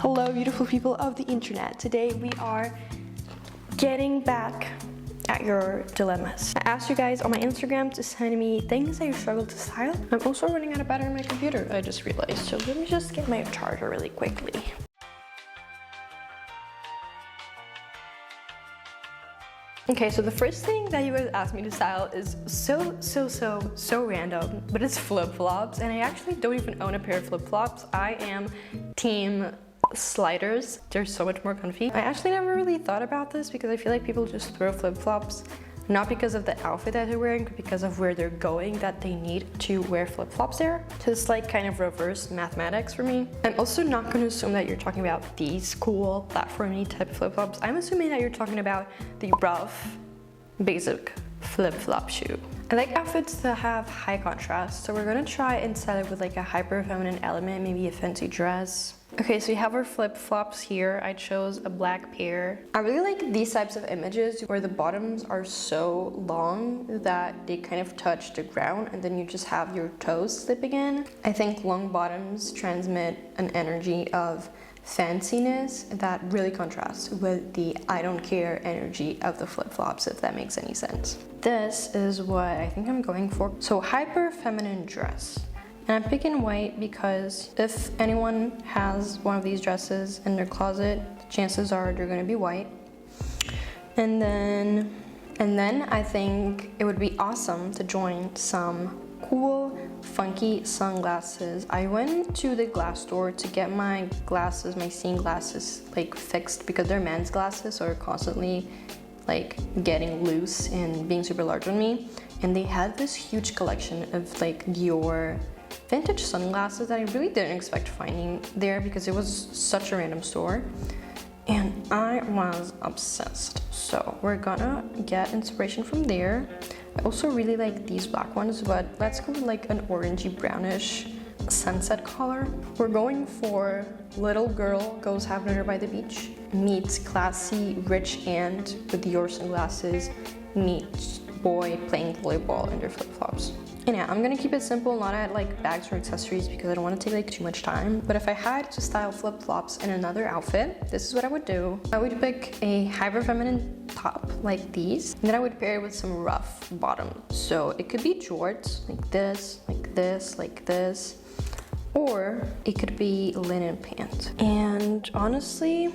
Hello beautiful people of the internet. Today we are getting back at your dilemmas. I asked you guys on my Instagram to send me things that you struggle to style. I'm also running out of battery on my computer, I just realized, so let me just get my charger really quickly. Okay, so the first thing that you guys asked me to style is so random, but it's flip-flops, and I actually don't even own a pair of flip-flops. I am team sliders. They're so much more comfy. I actually never really thought about this because I feel like people just throw flip-flops not because of the outfit that they're wearing, but because of where they're going that they need to wear flip-flops there. So it's like kind of reverse mathematics for me. I'm also not going to assume that you're talking about these cool platformy type of flip-flops. I'm assuming that you're talking about the rough, basic flip-flop shoe. I like outfits that have high contrast, so we're gonna try and style it with like a hyper feminine element, maybe a fancy dress. Okay, so we have our flip-flops here. I chose a black pair. I really like these types of images where the bottoms are so long that they kind of touch the ground and then you just have your toes slipping in. I think long bottoms transmit an energy of fanciness that really contrasts with the I don't care energy of the flip-flops, if that makes any sense. This is what I think I'm going for. So hyper feminine dress. And I'm picking white because if anyone has one of these dresses in their closet, chances are they're gonna be white. And then I think it would be awesome to join some cool, funky sunglasses. I went to the glass store to get my glasses, my seeing glasses, like fixed because they're men's glasses, so they're constantly like getting loose and being super large on me. And they had this huge collection of like Dior vintage sunglasses that I really didn't expect finding there because it was such a random store. And I was obsessed. So we're gonna get inspiration from there. I also really like these black ones, but let's go with like an orangey brownish sunset color. We're going for little girl goes have dinner by the beach meets classy rich aunt with Dior sunglasses meets boy playing volleyball in their flip-flops. And yeah, I'm gonna keep it simple, not add like bags or accessories because I don't want to take like too much time. But if I had to style flip-flops in another outfit, this is what I would do. I would pick a hyper feminine top like these, and then I would pair it with some rough bottom. So it could be jorts like this, like this, like this, or it could be linen pants. And honestly,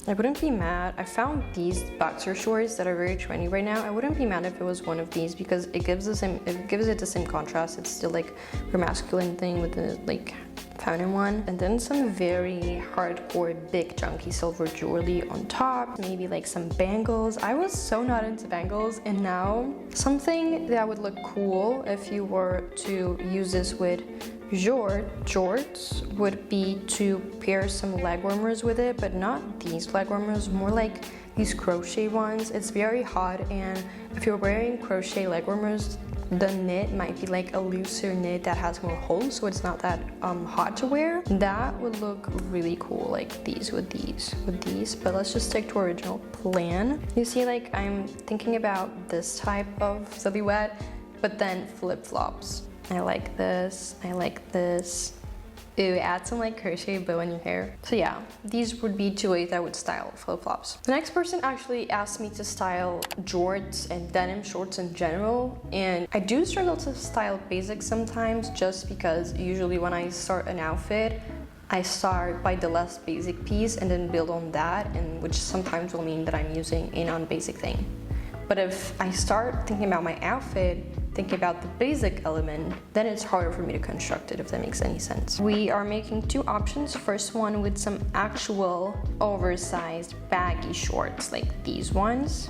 I wouldn't be mad. I found these boxer shorts that are very trendy right now. I wouldn't be mad if it was one of these because it gives it the same contrast. It's still like a masculine thing with the like feminine one. And then some very hardcore big chunky silver jewelry on top. Maybe like some bangles. I was so not into bangles, and now something that would look cool if you were to use this with jorts would be to pair some leg warmers with it, but not these leg warmers, more like these crochet ones. It's very hot, and if you're wearing crochet leg warmers, the knit might be like a looser knit that has more holes, so it's not that hot to wear. That would look really cool, like these with these, but let's just stick to our original plan. You see, like I'm thinking about this type of silhouette, but then flip-flops. I like this, I like this. Ooh, add some like crochet bow in your hair. So yeah, these would be two ways I would style flip-flops. The next person actually asked me to style jorts and denim shorts in general, and I do struggle to style basics sometimes just because usually when I start an outfit, I start by the less basic piece and then build on that, and which sometimes will mean that I'm using a non-basic thing. But if I start thinking about my outfit, thinking about the basic element, then it's harder for me to construct it, if that makes any sense. We are making two options. First one with some actual oversized baggy shorts like these ones.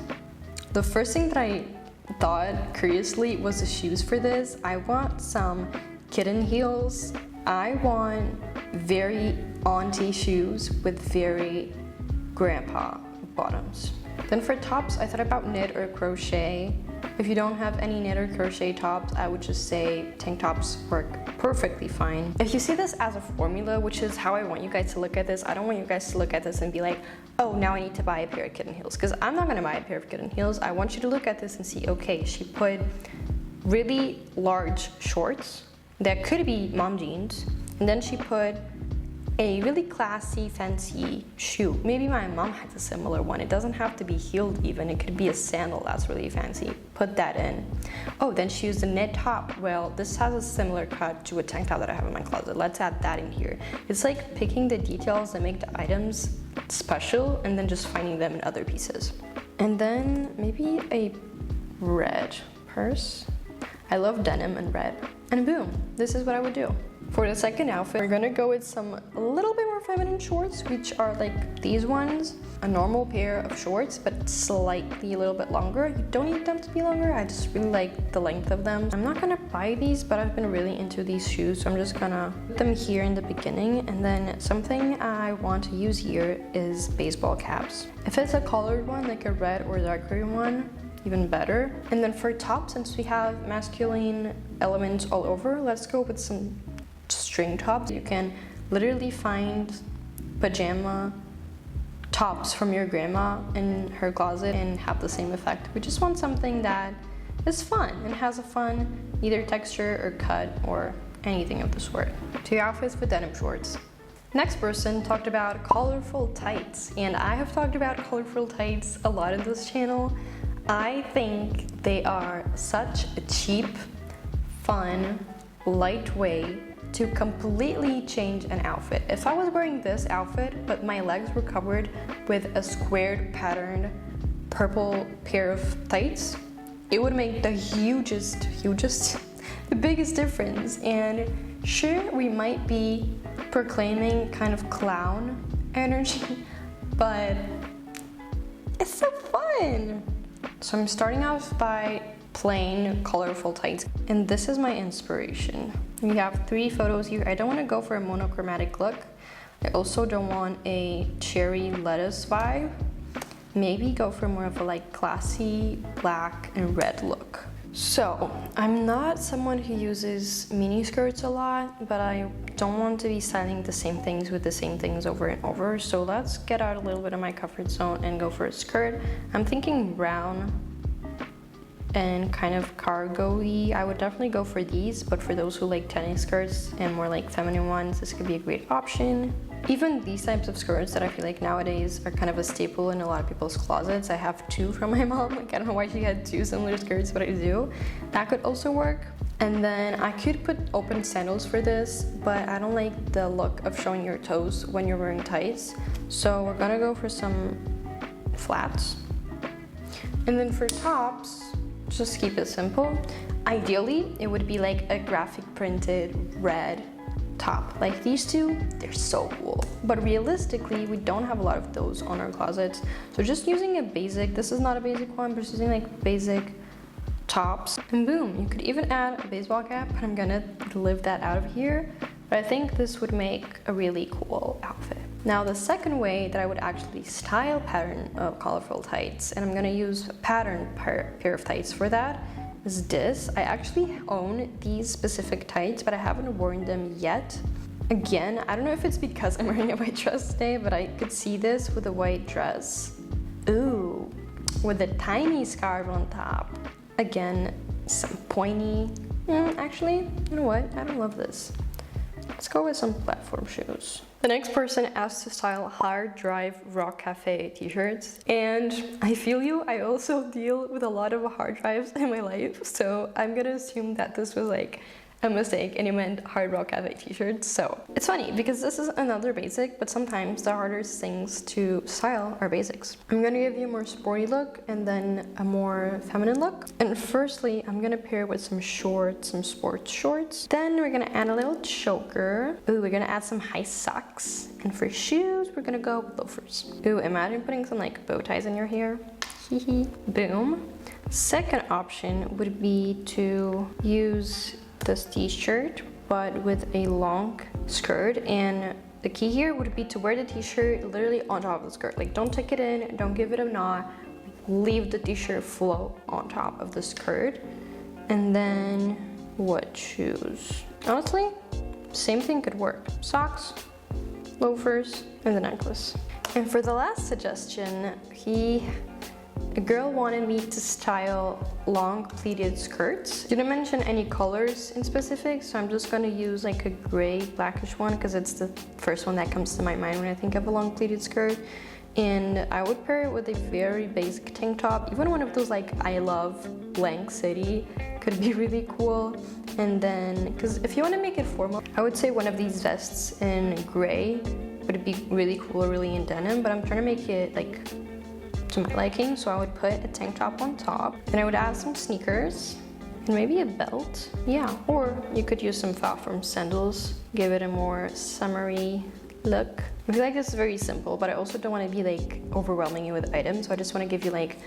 The first thing that I thought curiously was the shoes for this. I want some kitten heels. I want very auntie shoes with very grandpa bottoms. Then for tops, I thought about knit or crochet. If you don't have any knit or crochet tops, I would just say tank tops work perfectly fine. If you see this as a formula, which is how I want you guys to look at this, I don't want you guys to look at this and be like, oh, now I need to buy a pair of kitten heels, because I'm not gonna buy a pair of kitten heels. I want you to look at this and see, okay, she put really large shorts that could be mom jeans, and then she put a really classy, fancy shoe. Maybe my mom has a similar one. It doesn't have to be heeled even. It could be a sandal that's really fancy. Put that in. Oh, then she used a knit top. Well, this has a similar cut to a tank top that I have in my closet. Let's add that in here. It's like picking the details that make the items special and then just finding them in other pieces. And then maybe a red purse. I love denim and red. And boom, this is what I would do. For the second outfit, we're gonna go with some a little bit more feminine shorts, which are like these ones. A normal pair of shorts, but slightly a little bit longer. You don't need them to be longer, I just really like the length of them. I'm not gonna buy these, but I've been really into these shoes, so I'm just gonna put them here in the beginning. And then something I want to use here is baseball caps. If it's a colored one, like a red or dark green one, even better. And then for tops, since we have masculine elements all over, let's go with some string tops. You can literally find pajama tops from your grandma in her closet and have the same effect. We just want something that is fun and has a fun either texture or cut or anything of the sort. 2 outfits with denim shorts. Next person talked about colorful tights, and I have talked about colorful tights a lot in this channel. I think they are such a cheap, fun, light way to completely change an outfit. If I was wearing this outfit, but my legs were covered with a squared patterned purple pair of tights, it would make the the biggest difference. And sure, we might be proclaiming kind of clown energy, but it's so fun. So I'm starting off by plain colorful tights, and this is my inspiration. We have 3 photos here. I don't want to go for a monochromatic look. I also don't want a cherry lettuce vibe. Maybe go for more of a like classy black and red look. So I'm not someone who uses mini skirts a lot, but I don't want to be styling the same things with the same things over and over. So let's get out a little bit of my comfort zone and go for a skirt. I'm thinking brown and kind of cargo-y. I would definitely go for these, but for those who like tennis skirts and more like feminine ones, this could be a great option. Even these types of skirts that I feel like nowadays are kind of a staple in a lot of people's closets. I have 2 from my mom. Like, I don't know why she had 2 similar skirts, but I do. That could also work. And then I could put open sandals for this, but I don't like the look of showing your toes when you're wearing tights. So we're gonna go for some flats. And then for tops, just keep it simple. Ideally, it would be like a graphic printed red top. Like these 2, they're so cool. But realistically, we don't have a lot of those on our closets. So just using a basic, this is not a basic one, but just using like basic tops, and boom, you could even add a baseball cap, but I'm gonna leave that out of here. But I think this would make a really cool outfit. Now the second way that I would actually style pattern of colorful tights, and I'm gonna use a pattern pair of tights for that, is this. I actually own these specific tights, but I haven't worn them yet. Again, I don't know if it's because I'm wearing a white dress today, but I could see this with a white dress. Ooh, with a tiny scarf on top. Again, some pointy. Actually, you know what? I don't love this. Let's go with some platform shoes. The next person asked to style hard drive rock cafe t-shirts, and I feel you. I also deal with a lot of hard drives in my life, so I'm gonna assume that this was like a mistake and it meant hard rock cafe t-shirts. So it's funny because this is another basic, but sometimes the hardest things to style are basics. I'm gonna give you a more sporty look and then a more feminine look. And firstly, I'm gonna pair with some shorts, some sports shorts. Then we're gonna add a little choker. Ooh, we're gonna add some high socks. And for shoes, we're gonna go with loafers. Ooh, imagine putting some like bow ties in your hair. Boom. Second option would be to use this t-shirt but with a long skirt, and the key here would be to wear the t-shirt literally on top of the skirt. Like, don't tuck it in, don't give it a knot, leave the t-shirt float on top of the skirt. And then what shoes? Honestly, same thing could work. Socks, loafers, and the necklace. And for the last suggestion, he A girl wanted me to style long pleated skirts. Didn't mention any colors in specific, so I'm just gonna use like a gray blackish one because it's the first one that comes to my mind when I think of a long pleated skirt. And I would pair it with a very basic tank top. Even one of those like I love blank city could be really cool. And then, because if you want to make it formal, I would say one of these vests in gray would be really cool, really in denim, but I'm trying to make it like to my liking, so I would put a tank top on top, and I would add some sneakers and maybe a belt. Yeah, or you could use some platform sandals, give it a more summery look. I feel like this is very simple, but I also don't want to be like overwhelming you with items, so I just want to give you like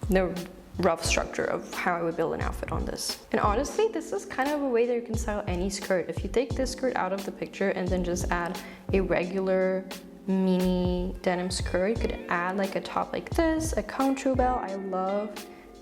the rough structure of how I would build an outfit on this. And honestly, this is kind of a way that you can style any skirt. If you take this skirt out of the picture and then just add a regular mini denim skirt, you could add like a top like this, a contour belt. I love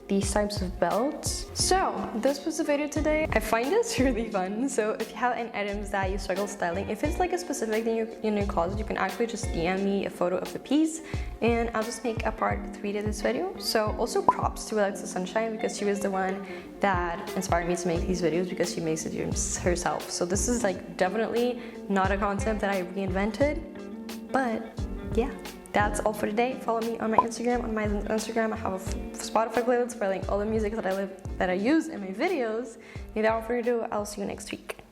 these types of belts. So this was the video today. I find this really fun. So if you have any items that you struggle styling, if it's like a specific thing in your closet, you can actually just DM me a photo of the piece and I'll just make a part 3 to this video. So also props to Alexa Sunshine, because she was the one that inspired me to make these videos, because she makes it herself. So this is like definitely not a concept that I reinvented, but yeah. That's all for today. Follow me on my Instagram. On my Instagram, I have a Spotify playlist for like all the music that I use in my videos. And without further ado, I'll see you next week.